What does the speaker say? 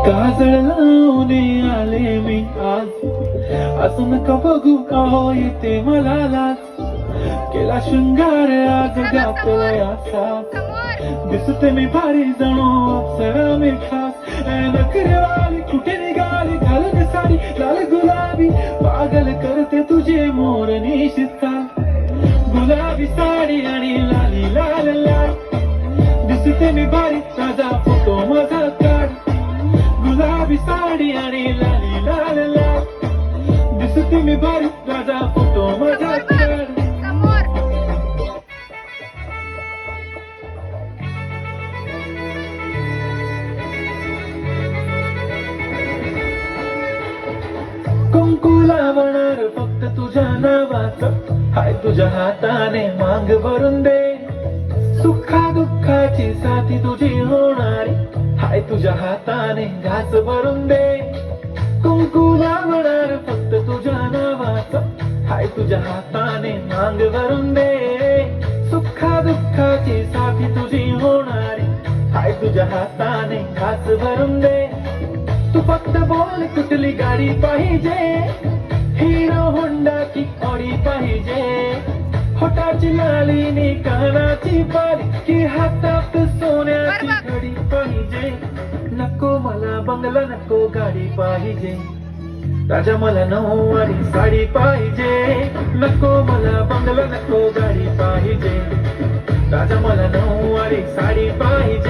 काजळ लावणे आले मी आज, असं नका बघू का हो येते मला लाज. केला शृंगार आज घातला असा, दिसते मी भारी जणू अप्सरा मी खास. नखरेवाली कुठे निघाली घालून साडी लाल गुलाबी, पागल करते तुझे मोर निशिता. गुलाबी साडी आणि लाली लाल लाल, दिसते मी भारी ताजा फोटो माझा काढ. गुलाबी साडी आणि लाली लाल लाल, दिसते मी भारी ताजा फोटो माझा काढ. कुंकू लावणार फक्त तुझ्या नावाचं, हाय तुझ्या हाताने मांग भरून दे. सुखा दुःखाची साथी तुझी होणारी, हाय तुझ्या हाताने घास भरून दे. कुंकू लावणार फक्त तुझ्या नावाचं, हाय तुझ्या हाताने मांग भरून दे. सुखा दुःखाची साथी तुझी होणारी, हाय तुझ्या हाताने घास भरून दे. तू फक्त बोल कुठली गाडी पाहिजे, हिरो होंडा की ऑडी पाहिजे. होटाची लालीनी कानाची बाली, की हातात सोन्याची घडी पाहिजे. नको मला बंगला नको गाडी पाहिजे, राजा मला नऊवारी साडी पाहिजे. नको मला बंगला नको गाडी पाहिजे, राजा मला नऊवारी साडी पाहिजे.